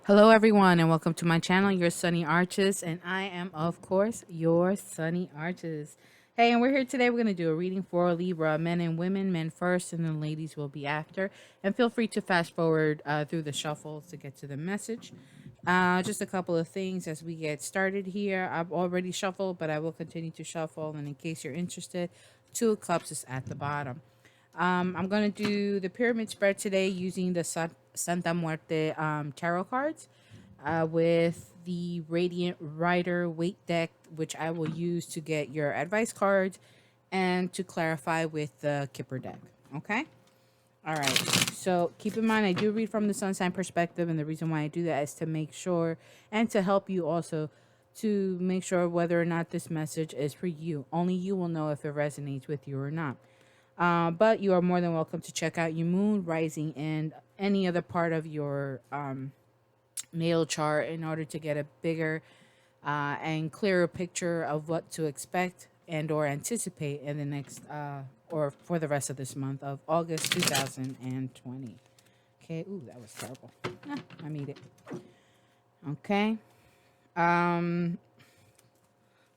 Hello, everyone, and welcome to my channel, Your Sunny Arches, and I am, of course, Your Sunny Arches. Hey, and we're here today. We're going to do a reading for Libra, men and women, men first, and then ladies will be after. And feel free to fast forward through the shuffles to get to the message. Just a couple of things as we get started here. I've already shuffled, but I will continue to shuffle, and in case you're interested, Two of Cups is at the bottom. I'm going to do the pyramid spread today using the Santa Muerte tarot cards with the Radiant Rider weight deck, which I will use to get your advice cards and to clarify with the Kipper deck. Okay? All right. So keep in mind, I do read from the sun sign perspective, and the reason why I do that is to make sure and to help you also to make sure whether or not this message is for you. Only you will know if it resonates with you or not. But you are more than welcome to check out your moon, rising, and any other part of your natal chart in order to get a bigger and clearer picture of what to expect and or anticipate in the next or for the rest of this month of August 2020. Okay. Ooh, that was terrible. I made it. Okay. Trying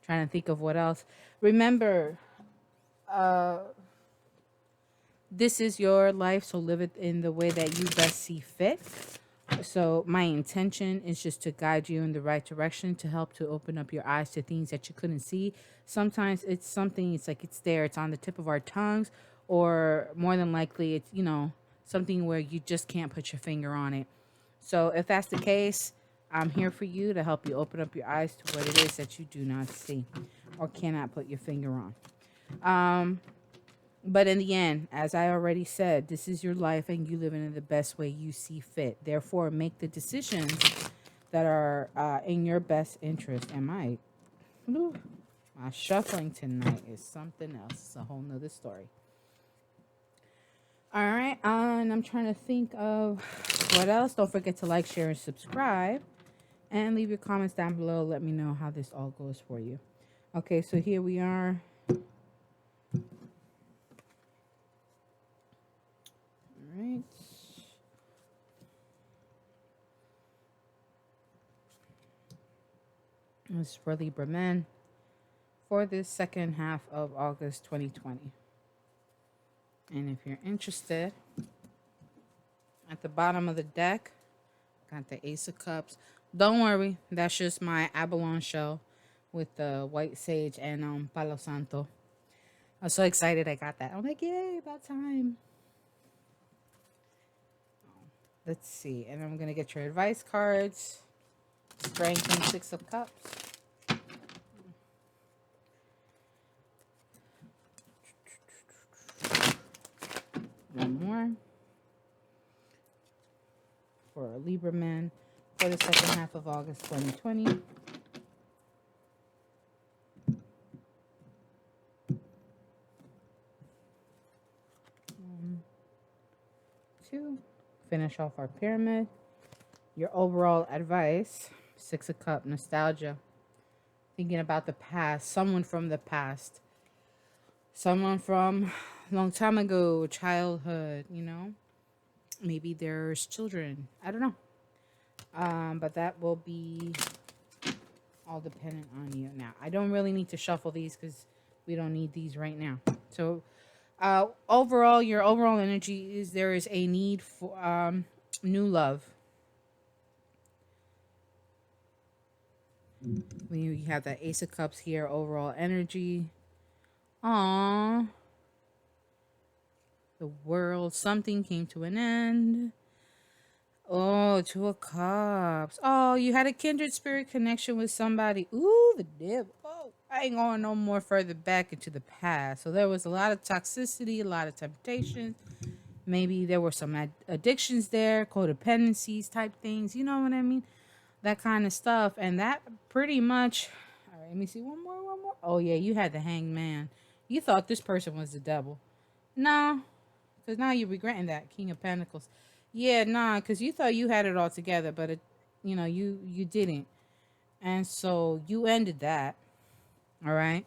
to think of what else. Remember, this is your life, so live it in the way that you best see fit. So my intention is just to guide you in the right direction, to help to open up your eyes to things that you couldn't see. Sometimes it's something, it's like it's there, it's on the tip of our tongues, or more than likely it's, something where you just can't put your finger on it. So if that's the case, I'm here for you to help you open up your eyes to what it is that you do not see or cannot put your finger on. But in the end, as I already said, this is your life and you live in it the best way you see fit. Therefore, make the decisions that are in your best interest. And my shuffling tonight is something else. It's a whole nother story. All right. And I'm trying to think of what else. Don't forget to like, share, and subscribe. And leave your comments down below. Let me know how this all goes for you. Okay, so here we are. Right. This is for Libra men for this second half of August 2020. And if you're interested, at the bottom of the deck, got the Ace of Cups. Don't worry, that's just my abalone shell with the white sage and Palo Santo. I'm so excited I got that. I'm like, yay, about time. Let's see. And I'm going to get your advice cards. Strength and Six of Cups. One more. For Libra men for the second half of August 2020. One, two. Finish off our pyramid. Your overall advice, Six of Cups, nostalgia. Thinking about the past, someone from the past. Someone from a long time ago, childhood, Maybe there's children. I don't know. But that will be all dependent on you. Now, I don't really need to shuffle these because we don't need these right now. So, overall, your overall energy is there is a need for new love. You have that Ace of Cups here, overall energy. Aww. The world, something came to an end. Oh, Two of Cups. Oh, you had a kindred spirit connection with somebody. Ooh, the devil. Oh, I ain't going no more further back into the past. So there was a lot of toxicity, a lot of temptation. Maybe there were some addictions there, codependencies type things. You know what I mean? That kind of stuff. And that pretty much... All right, let me see. One more. Oh, yeah, you had the Hanged Man. You thought this person was the devil. No, because now you're regretting that. King of Pentacles. Yeah, nah, because you thought you had it all together, but you didn't. And so you ended that. All right.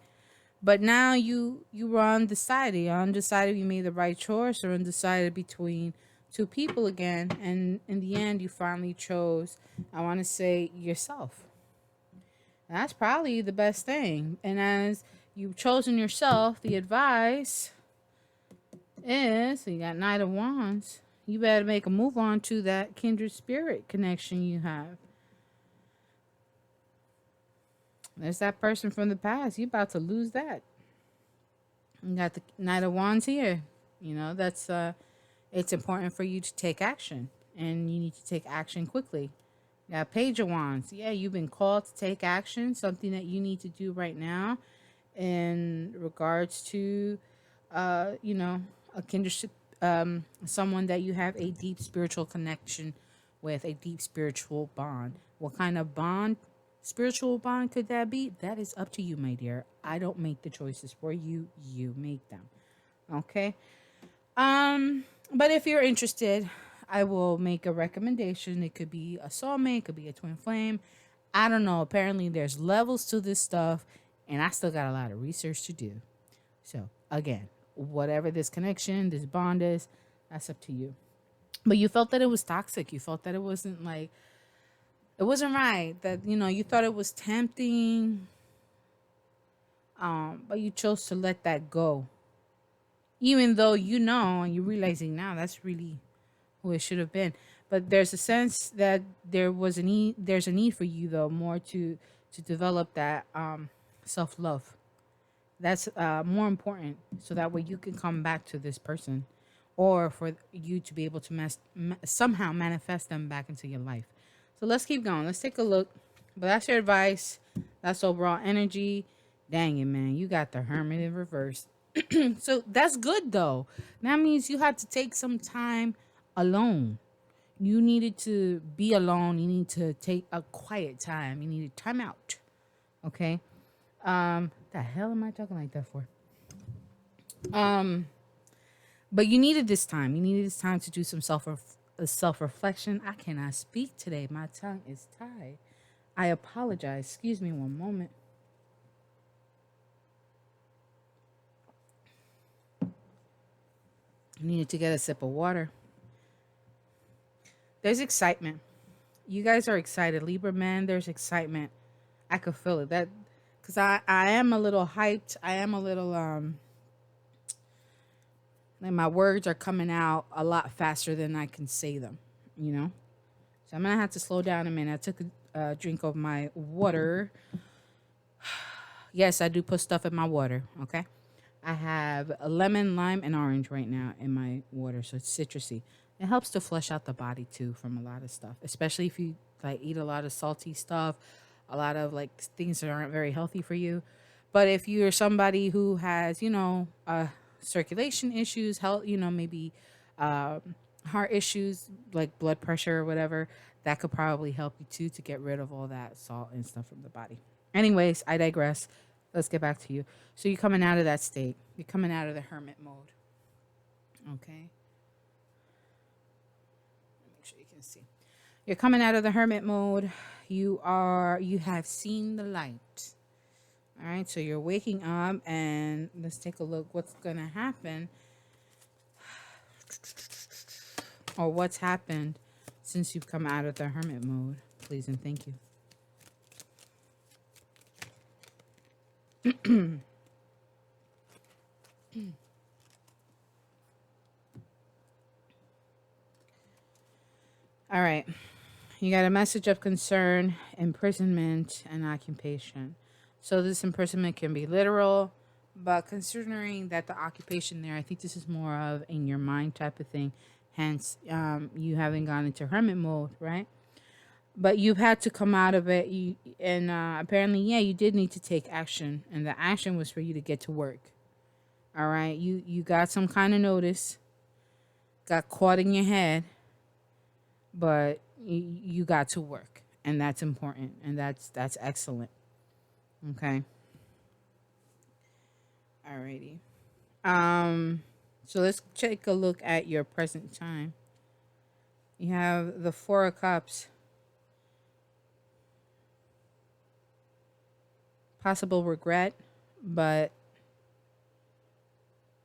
But now you were undecided. You're undecided you made the right choice or undecided between two people again, and in the end, you finally chose, I want to say, yourself. That's probably the best thing. And as you've chosen yourself, the advice is you got Knight of Wands. You better make a move on to that kindred spirit connection you have. There's that person from the past. You're about to lose that. You got the Knight of Wands here. You know, that's it's important for you to take action. And you need to take action quickly. You got Page of Wands. Yeah, you've been called to take action, something that you need to do right now in regards to you know, a kindred someone that you have a deep spiritual connection with, a deep spiritual bond. What kind of bond, spiritual bond could that be? That is up to you, my dear. I don't make the choices for you. You make them. Okay? Um, but if you're interested, I will make a recommendation. It could be a soulmate, it could be a twin flame. I don't know. Apparently there's levels to this stuff, and I still got a lot of research to do. So, again, whatever this connection, this bond is, that's up to you. But you felt that it was toxic. You felt that it wasn't like, it wasn't right. That, you know, you thought it was tempting, but you chose to let that go. Even though you know and you're realizing now that's really who it should have been. But there's a sense that there's a need for you though more to develop that self love. That's more important, so that way you can come back to this person, or for you to be able to somehow manifest them back into your life. So let's keep going. Let's take a look. But that's your advice. That's overall energy. Dang it, man. You got the Hermit in reverse. So that's good, though. That means you had to take some time alone. You needed to be alone. You need to take a quiet time. You needed time out. Okay? The hell am I talking like that for? But you needed this time. You needed this time to do some self reflection. I cannot speak today. My tongue is tied. I apologize. Excuse me one moment. I needed to get a sip of water. There's excitement. You guys are excited. Libra man, there's excitement. I could feel it. That because I am a little hyped. I am a little like my words are coming out a lot faster than I can say them, you know? So I'm gonna have to slow down a minute. I took a drink of my water. Yes, I do put stuff in my water, okay? I have a lemon, lime, and orange right now in my water, so it's citrusy. It helps to flush out the body too from a lot of stuff, especially if you like eat a lot of salty stuff, a lot of like things that aren't very healthy for you. But if you're somebody who has, you know, circulation issues, health, you know, maybe heart issues like blood pressure or whatever, that could probably help you too to get rid of all that salt and stuff from the body. Anyways, I digress. Let's get back to you. So you're coming out of that state. You're coming out of the hermit mode. Okay. Make sure you can see. You're coming out of the hermit mode. You have seen the light. All right. So you're waking up, and let's take a look what's going to happen, or what's happened since you've come out of the hermit mode. Please and thank you. All right. You got a message of concern, imprisonment, and occupation. So this imprisonment can be literal, but considering that the occupation there, I think this is more of in your mind type of thing. Hence, you haven't gone into hermit mode, right? But you've had to come out of it. And apparently, yeah, you did need to take action, and the action was for you to get to work. All right, you got some kind of notice, got caught in your head, but you got to work, and that's important, and that's excellent. Okay. Alrighty. So let's take a look at your present time. You have the Four of Cups. Possible regret, but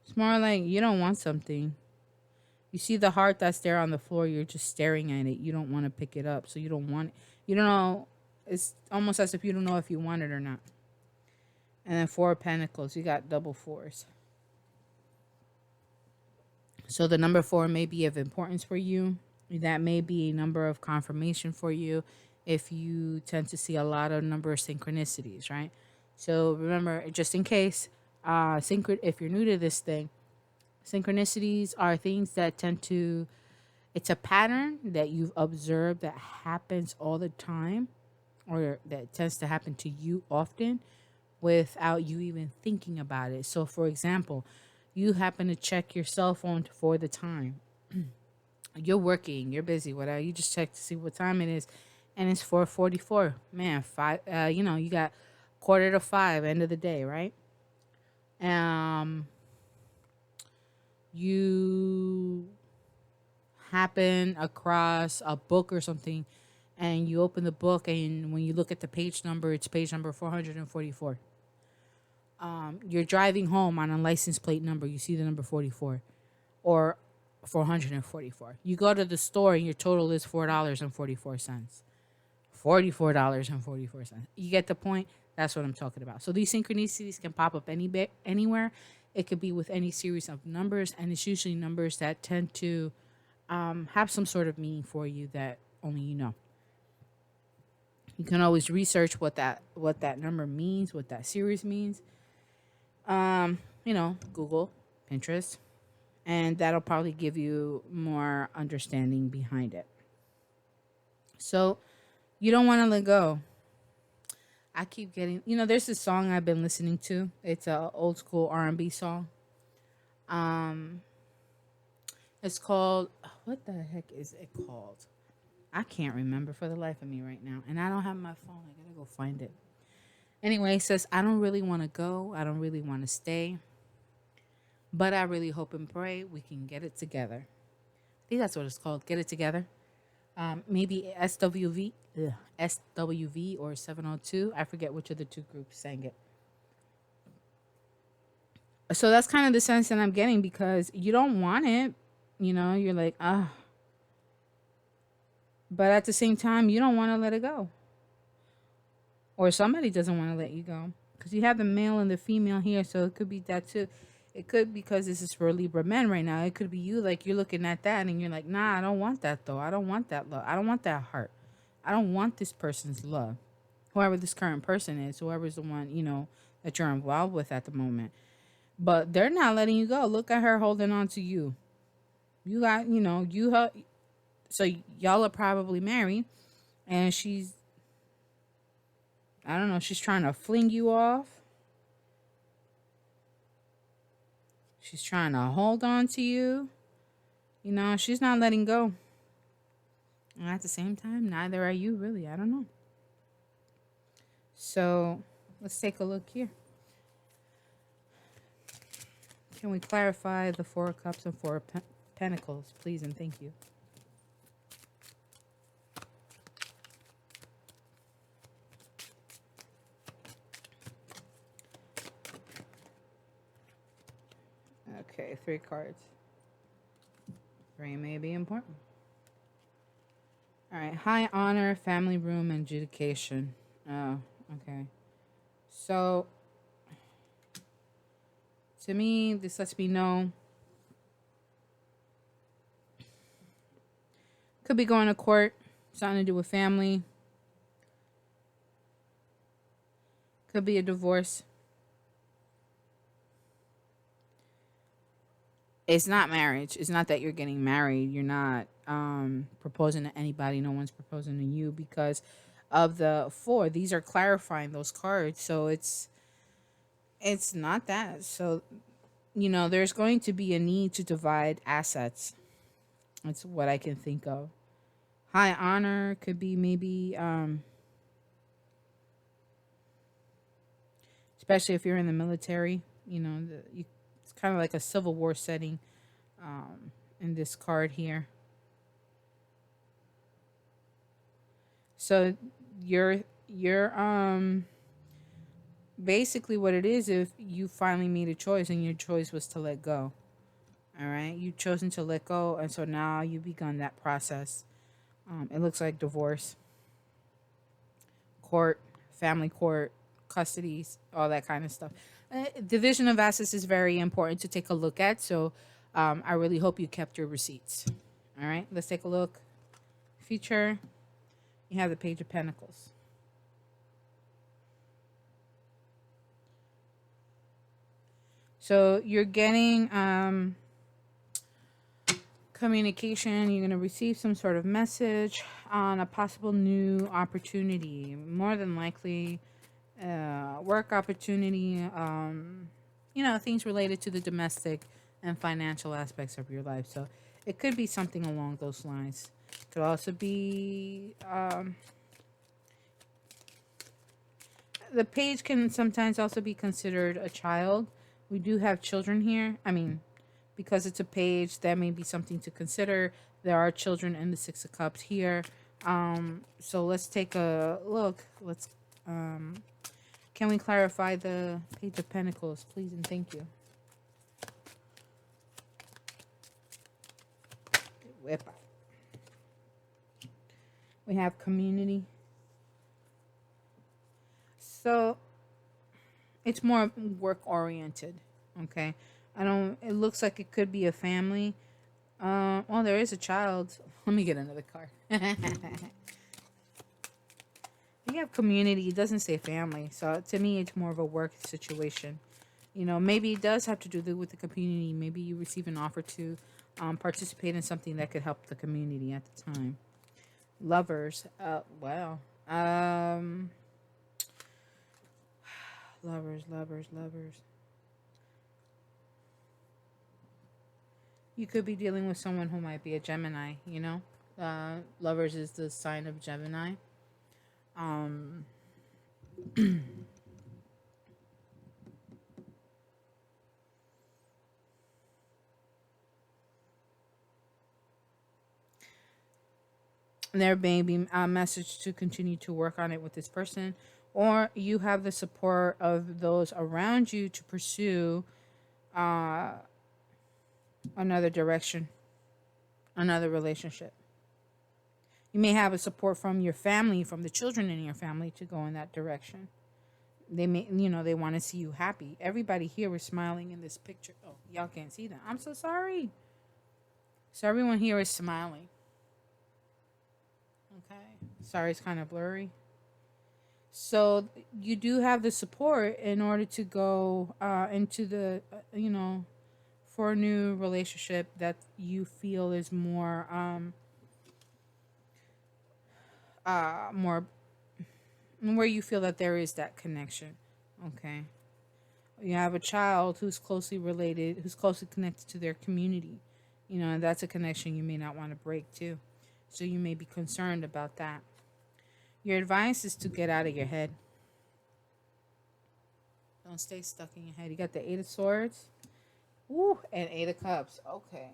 it's more like you don't want something. You see the heart that's there on the floor, you're just staring at it. You don't want to pick it up. So you don't want it. You don't know. It's almost as if you don't know if you want it or not. And then Four of Pentacles, you got double fours. So the number 4 may be of importance for you. That may be a number of confirmation for you if you tend to see a lot of number of synchronicities, right? So remember, just in case, if you're new to this thing, synchronicities are things that tend to, it's a pattern that you've observed that happens all the time, or that tends to happen to you often without you even thinking about it. So for example, you happen to check your cell phone for the time. You're working, you're busy, whatever. You just check to see what time it is, and it's 4:44. Man, you got 4:45, end of the day, right? Um, you happen across a book or something, and you open the book, and when you look at the page number, it's page number 444. You're driving home on a license plate number, you see the number 44 or 444. You go to the store and your total is $4.44. $44.44. You get the point? That's what I'm talking about. So these synchronicities can pop up anywhere. It could be with any series of numbers, and it's usually numbers that tend to have some sort of meaning for you that only you know. You can always research what that number means, what that series means. Google, Pinterest, and that'll probably give you more understanding behind it. So you don't want to let go. I keep getting, there's this song I've been listening to. It's a old school R&B song. It's called, what the heck is it called? I can't remember for the life of me right now. And I don't have my phone. I gotta go find it. Anyway, it says, I don't really want to go. I don't really want to stay. But I really hope and pray we can get it together. I think that's what it's called. Get it together. Maybe SWV or 702. I forget which of the two groups sang it. So that's kind of the sense that I'm getting, because you don't want it. You're like, but at the same time, you don't want to let it go. Or somebody doesn't want to let you go. Because you have the male and the female here, so it could be that too. It could, because this is for Libra men right now. It could be you, like, you're looking at that and you're like, nah, I don't want that though. I don't want that love. I don't want that heart. I don't want this person's love. Whoever this current person is, whoever's the one, that you're involved with at the moment. But they're not letting you go. Look at her holding on to you. You got, so y'all are probably married, and she's, I don't know, she's trying to fling you off. She's trying to hold on to you. She's not letting go. And at the same time, neither are you, really. I don't know. So let's take a look here. Can we clarify the Four of Cups and Four of Pentacles, please, and thank you. Okay, 3 cards. 3 may be important. All right, high honor, family room, and adjudication. Oh, okay. So, to me, this lets me know. Could be going to court, something to do with family. Could be a divorce. It's not marriage. It's not that you're getting married. You're not proposing to anybody. No one's proposing to you because of the 4. These are clarifying those cards. So it's not that. So, there's going to be a need to divide assets. That's what I can think of. High honor could be maybe, especially if you're in the military, it's kind of like a Civil War setting in this card here. So you're basically what it is, if you finally made a choice and your choice was to let go. All right. You've chosen to let go. And so now you've begun that process. It looks like divorce, court, family court, custodies, all that kind of stuff. Division of assets is very important to take a look at. So I really hope you kept your receipts. All right. Let's take a look. Future. You have the Page of Pentacles. So you're getting communication. You're going to receive some sort of message on a possible new opportunity. More than likely, work opportunity. Things related to the domestic and financial aspects of your life. So it could be something along those lines. It could also be the page can sometimes also be considered a child. We do have children here. I mean, because it's a page, that may be something to consider. There are children in the Six of Cups here. So let's take a look. Can we clarify the Page of Pentacles, please and thank you. Whip out. We have community. So it's more work oriented. Okay. It looks like it could be a family. Well, there is a child. Let me get another card. You have community. It doesn't say family. So to me, it's more of a work situation. Maybe it does have to do with the community. Maybe you receive an offer to participate in something that could help the community at the time. Lovers. Wow. Lovers. You could be dealing with someone who might be a Gemini, Lovers is the sign of Gemini. There may be a message to continue to work on it with this person, or you have the support of those around you to pursue another direction, another relationship. You may have a support from your family, from the children in your family to go in that direction. They may, they want to see you happy. Everybody here is smiling in this picture. Oh, y'all can't see that. I'm so sorry. So everyone here is smiling. Okay. Sorry, it's kind of blurry. So you do have the support in order to go into the, for a new relationship that you feel is more where you feel that there is that connection. Okay. You have a child who's closely related, who's closely connected to their community. And that's a connection you may not want to break too. So you may be concerned about that. Your advice is to get out of your head. Don't stay stuck in your head. You got the Eight of Swords. Woo, and Eight of Cups. Okay.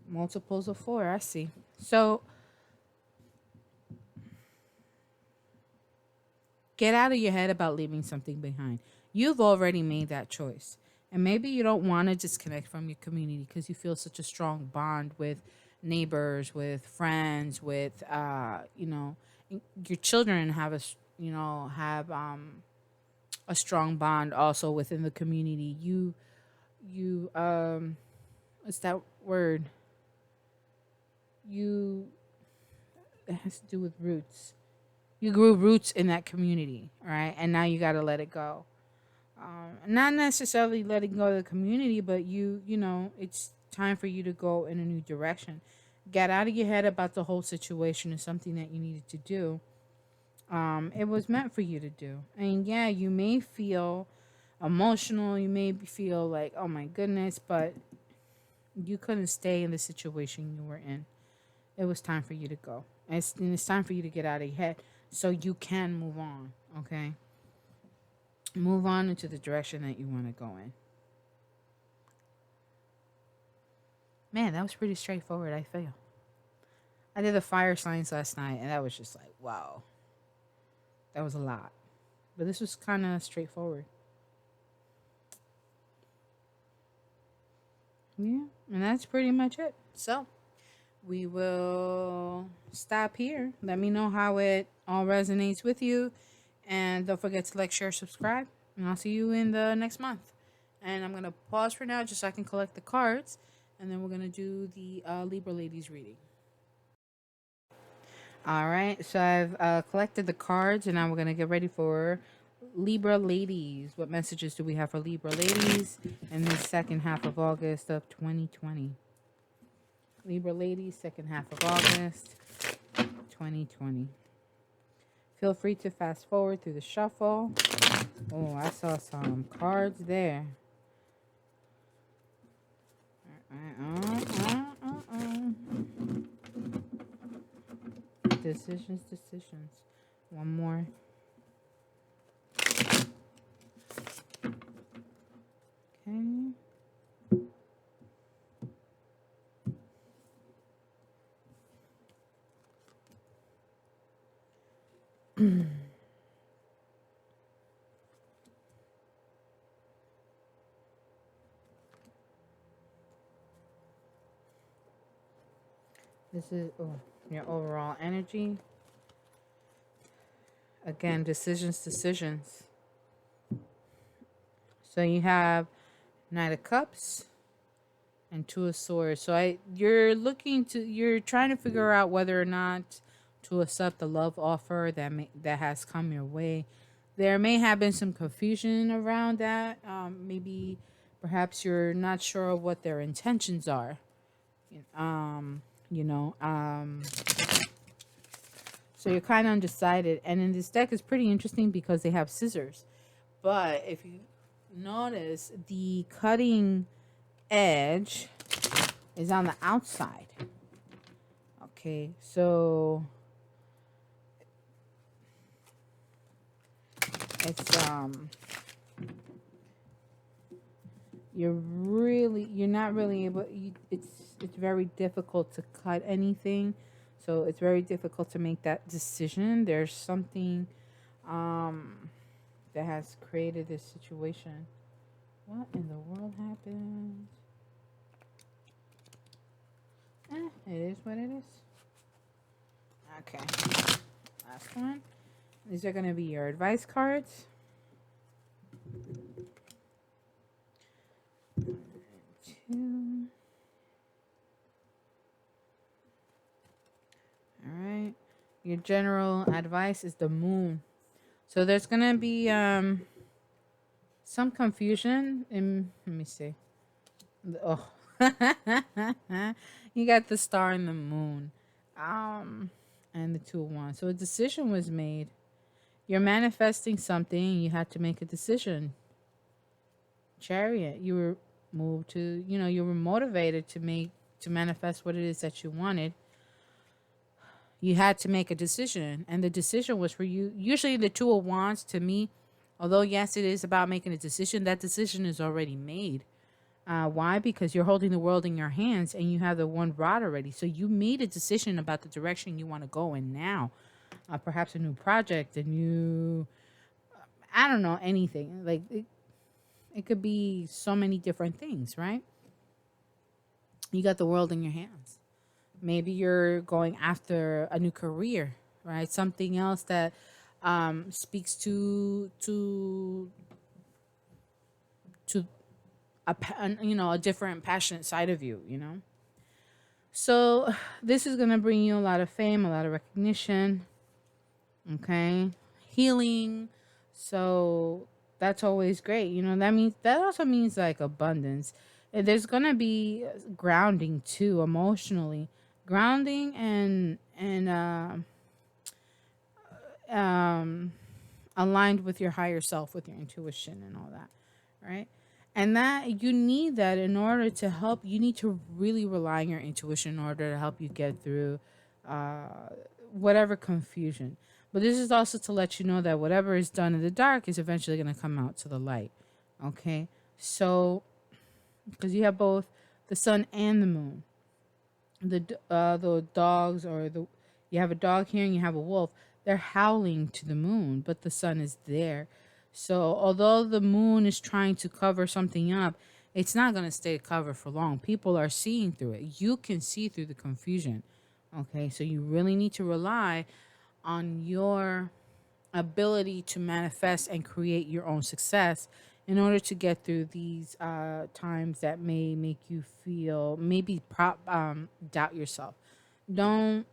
Multiples of 4, I see. So get out of your head about leaving something behind. You've already made that choice. And maybe you don't want to disconnect from your community because you feel such a strong bond with neighbors, with friends, with your children have a strong bond also within the community. You what's that word? It has to do with roots. You grew roots in that community, right? And now you got to let it go. Not necessarily letting go of the community, but it's time for you to go in a new direction. Get out of your head about the whole situation is something that you needed to do. It was meant for you to do. And yeah, you may feel emotional. You may feel like, oh my goodness, but you couldn't stay in the situation you were in. It was time for you to go. And it's time for you to get out of your head so you can move on, okay? Move on into the direction that you want to go in. Man, that was pretty straightforward. I feel. I did the fire signs last night, and that was just like, wow. That was a lot. But this was kind of straightforward. Yeah, and that's pretty much it. So we will stop here. Let me know how it all resonates with you. And don't forget to like, share, subscribe. And I'll see you in the next month. And I'm going to pause for now just so I can collect the cards. And then we're going to do the Libra ladies reading. All right. So I've collected the cards. And now we're going to get ready for Libra ladies. What messages do we have for Libra ladies in the second half of August of 2020? Libra ladies, second half of August 2020. Feel free to fast forward through the shuffle. Oh, I saw some cards there. Decisions. One more. Okay. This is your overall energy. Again, decisions. So you have Knight of Cups and Two of Swords. So you're trying to figure out whether or not to accept the love offer that has come your way. There may have been some confusion around that. Maybe perhaps you're not sure of what their intentions are. So you're kind of undecided. And in this deck is pretty interesting because they have scissors. But if you notice, the cutting edge is on the outside. Okay, so it's you're not really able. It's very difficult to cut anything, so it's very difficult to make that decision. There's something that has created this situation. What in the world happened? It is what it is. Okay. Last one. These are going to be your advice cards. Two. All right. Your general advice is the Moon. So there's going to be some confusion. Let me see. Oh. You got the Star and the Moon. And the Two of Wands. So a decision was made. You're manifesting something. You had to make a decision. Chariot. You were moved to, you were motivated to manifest what it is that you wanted. You had to make a decision. And the decision was for you. Usually the Two of Wands, to me, although yes, it is about making a decision, that decision is already made. Why? Because you're holding the world in your hands and you have the one rod already. So you made a decision about the direction you want to go in now. Perhaps a new project, I don't know, anything. Like it could be so many different things, right? You got the world in your hands. Maybe you're going after a new career, right? Something else that speaks to a different passionate side of you. So this is gonna bring you a lot of fame, a lot of recognition. Okay, healing. So that's always great. That also means like abundance. And there's gonna be grounding too, emotionally, grounding and aligned with your higher self, with your intuition and all that, right? And that you need that in order to help. You need to really rely on your intuition in order to help you get through whatever confusion. But this is also to let you know that whatever is done in the dark is eventually going to come out to the light. Okay? So, because you have both the sun and the moon. The dogs, you have a dog here and you have a wolf. They're howling to the moon, but the sun is there. So although the moon is trying to cover something up, It's not going to stay covered for long. People are seeing through it. You can see through the confusion. Okay, so you really need to rely on your ability to manifest and create your own success in order to get through these times that may make you feel maybe doubt yourself. Don't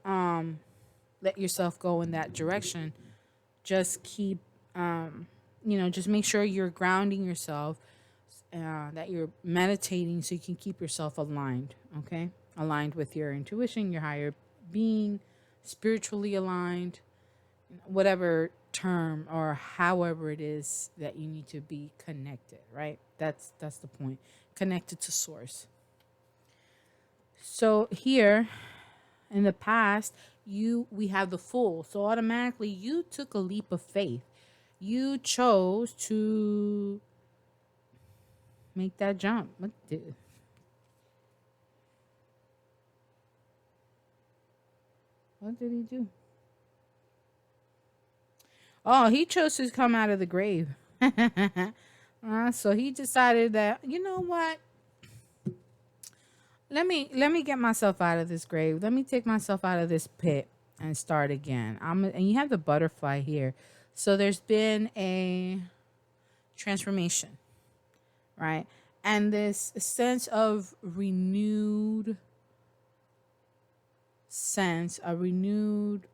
let yourself go in that direction. Just keep, just make sure you're grounding yourself, that you're meditating so you can keep yourself aligned, okay? Aligned with your intuition, your higher being, spiritually aligned, whatever term or however it is that you need to be connected, right? That's the point. Connected to source. So here in the past, we have the Fool. So automatically you took a leap of faith. You chose to make that jump. What did he do? Oh, he chose to come out of the grave. So he decided that, you know what? Let me get myself out of this grave. Let me take myself out of this pit and start again. And you have the butterfly here. So there's been a transformation, right? And this sense of renewed sense, a renewed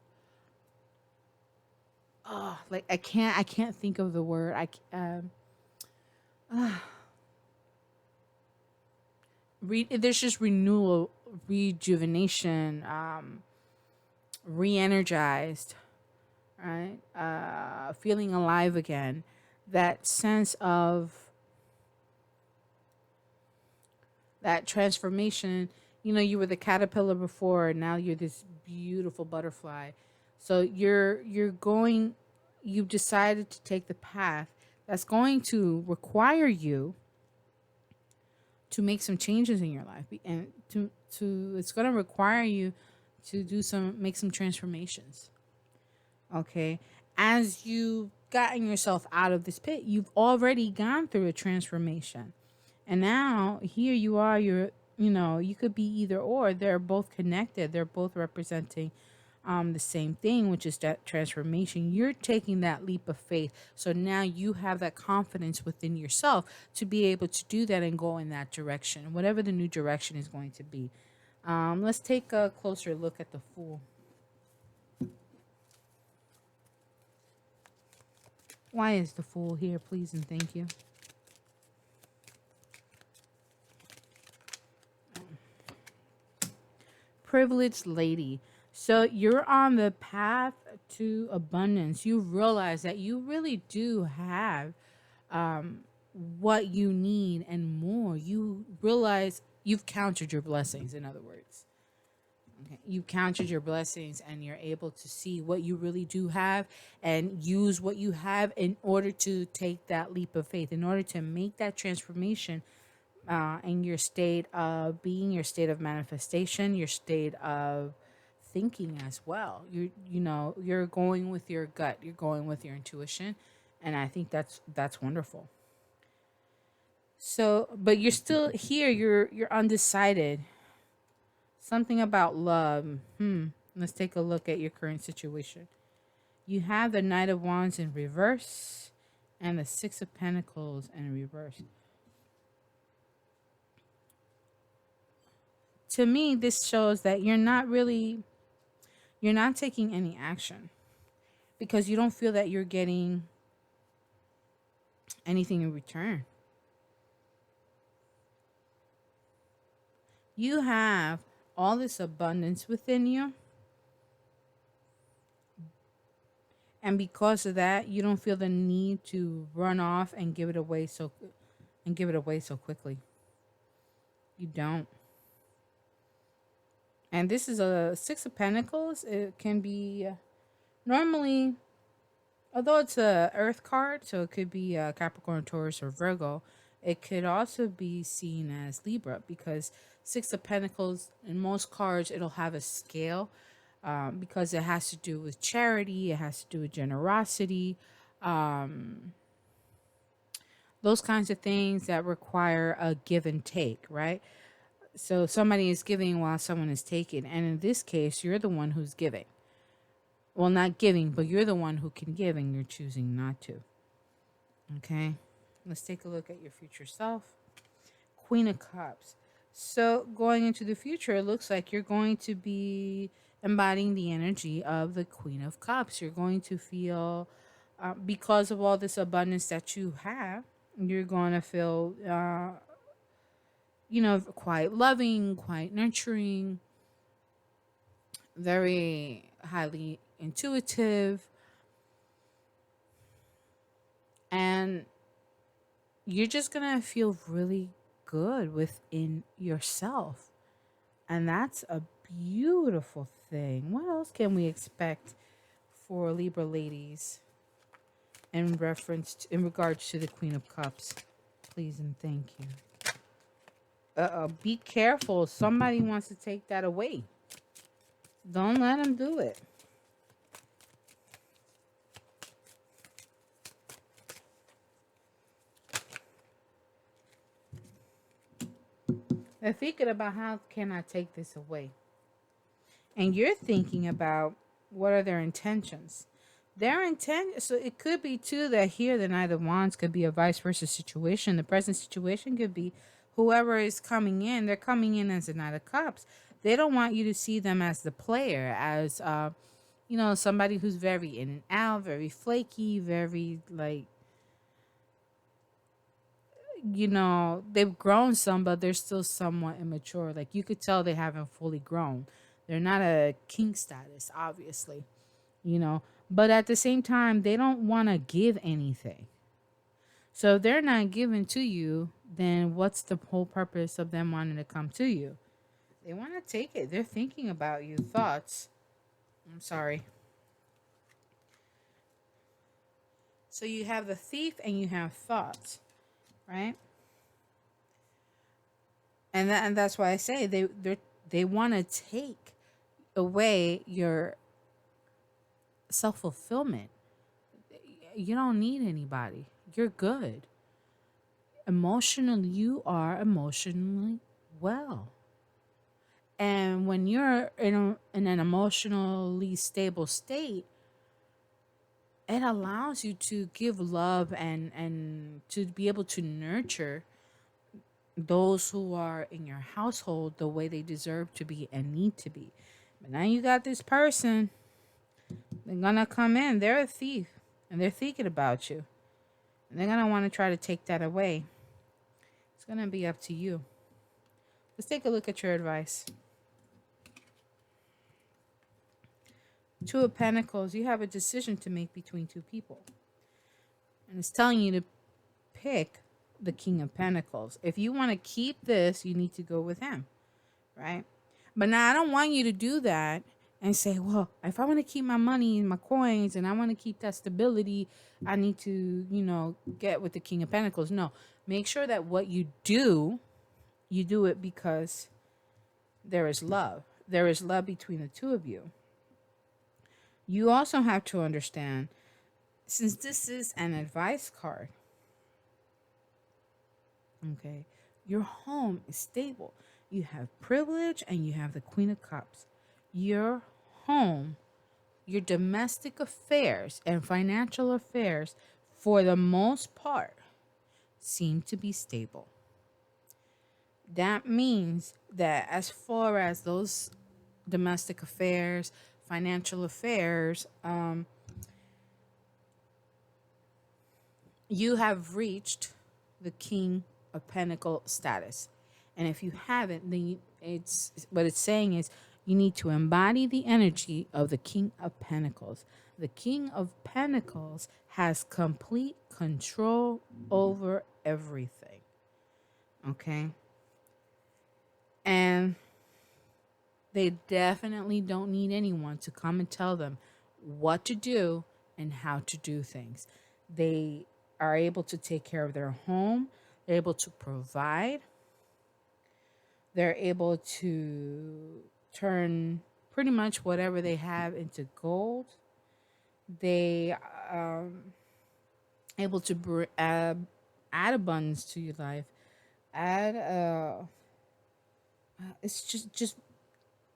like I can't think of the word. There's just renewal, rejuvenation, re-energized, right? Feeling alive again. That sense of that transformation. You were the caterpillar before, and now you're this beautiful butterfly. So you're going. You've decided to take the path that's going to require you to make some changes in your life, and to it's going to require you to make some transformations. Okay, as you've gotten yourself out of this pit, you've already gone through a transformation, and now here you are. You could be either or. They're both connected. They're both representing the same thing, which is that transformation. You're taking that leap of faith. So now you have that confidence within yourself to be able to do that and go in that direction, whatever the new direction is going to be. Let's take a closer look at the Fool. Why is the Fool here, please and thank you? Privileged lady. So you're on the path to abundance. You realize that you really do have um, what you need and more. You realize you've counted your blessings, in other words. Okay. You've counted your blessings and you're able to see what you really do have and use what you have in order to take that leap of faith, in order to make that transformation in your state of being, your state of manifestation, your state of thinking as well. You're going with your gut, you're going with your intuition, and I think that's wonderful. So, but you're still here. You're undecided. Something about love. Let's take a look at your current situation. You have the Knight of Wands in reverse and the Six of Pentacles in reverse. To me, this shows that you're not taking any action because you don't feel that you're getting anything in return. You have all this abundance within you, and because of that, you don't feel the need to run off and give it away so quickly. You don't. And this is a Six of Pentacles. It can be normally, although it's a Earth card, so it could be Capricorn, Taurus, or Virgo. It could also be seen as Libra because Six of Pentacles, in most cards, it'll have a scale because it has to do with charity. It has to do with generosity. those kinds of things that require a give and take, right? So somebody is giving while someone is taking. And in this case, you're the one who's giving. Well, not giving, but you're the one who can give and you're choosing not to. Okay. Let's take a look at your future self. Queen of Cups. So going into the future, it looks like you're going to be embodying the energy of the Queen of Cups. You're going to feel, because of all this abundance that you have, you're going to feel, quite loving, quite nurturing, very highly intuitive, and you're just going to feel really good within yourself. And that's a beautiful thing. What else can we expect for Libra ladies in regards to the Queen of Cups? Please and thank you. Be careful. Somebody wants to take that away. Don't let them do it. They're thinking about how can I take this away. And you're thinking about what are their intentions. Their intent, so it could be too that here the Knight of Wands could be a vice versa situation. The present situation could be whoever is coming in, they're coming in as the Knight of Cups. They don't want you to see them as the player, as somebody who's very in and out, very flaky, very like, they've grown some, but they're still somewhat immature. Like you could tell they haven't fully grown. They're not a king status, obviously, but at the same time, they don't want to give anything. So if they're not giving to you, then what's the whole purpose of them wanting to come to you? They want to take it. They're thinking about you. Thoughts. I'm sorry. So you have the thief and you have thoughts, right? And that's why I say they want to take away your self-fulfillment. You don't need anybody. You're good. Emotionally, you are emotionally well. And when you're in an emotionally stable state, it allows you to give love and to be able to nurture those who are in your household the way they deserve to be and need to be. But now you got this person, they're gonna come in, they're a thief, and they're thinking about you. And they're gonna want to try to take that away. It's gonna be up to you. Let's take a look at your advice. Two of Pentacles, you have a decision to make between two people. And it's telling you to pick the King of Pentacles. If you want to keep this, you need to go with him, right? But now I don't want you to do that and say, well, if I want to keep my money and my coins and I want to keep that stability, I need to, get with the King of Pentacles. No, make sure that what you do it because there is love. There is love between the two of you. You also have to understand, since this is an advice card, okay, your home is stable. You have privilege and you have the Queen of Cups. Your home, your domestic affairs and financial affairs, for the most part, seem to be stable. That means that as far as those domestic affairs, financial affairs, you have reached the King of Pentacle status. And if you haven't, then it's what it's saying is you need to embody the energy of the King of Pentacles. The King of Pentacles has complete control over everything. Okay? And they definitely don't need anyone to come and tell them what to do and how to do things. They are able to take care of their home. They're able to provide. They're able to turn pretty much whatever they have into gold. They able to add abundance to your life, add it's just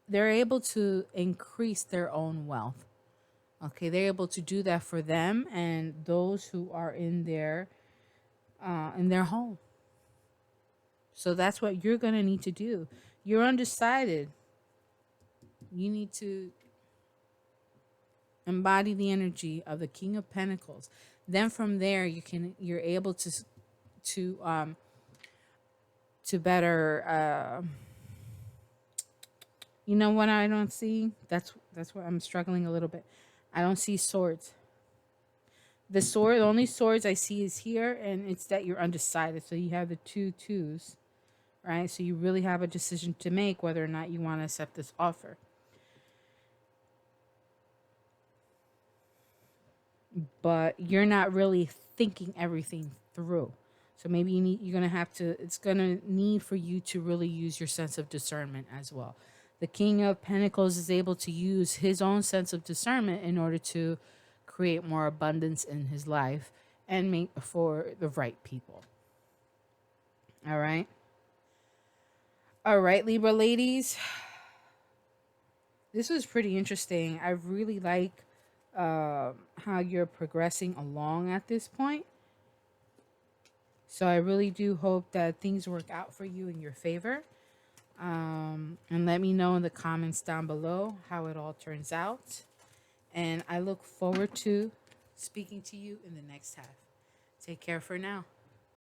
they're able to increase their own wealth. Okay, they're able to do that for them and those who are in their home. So that's what you're gonna need to do. You're undecided. You need to embody the energy of the King of Pentacles. Then from there, you're able to to better. You know what I don't see? That's where I'm struggling a little bit. I don't see swords. The only swords I see is here, and it's that you're undecided. So you have the two twos, right? So you really have a decision to make whether or not you want to accept this offer. But you're not really thinking everything through. So maybe you're going to have to, it's going to need for you to really use your sense of discernment as well. The King of Pentacles is able to use his own sense of discernment in order to create more abundance in his life and make for the right people. All right. All right, Libra ladies. This was pretty interesting. I really like how you're progressing along at this point. So I really do hope that things work out for you in your favor. And let me know in the comments down below how it all turns out. And I look forward to speaking to you in the next half. Take care for now.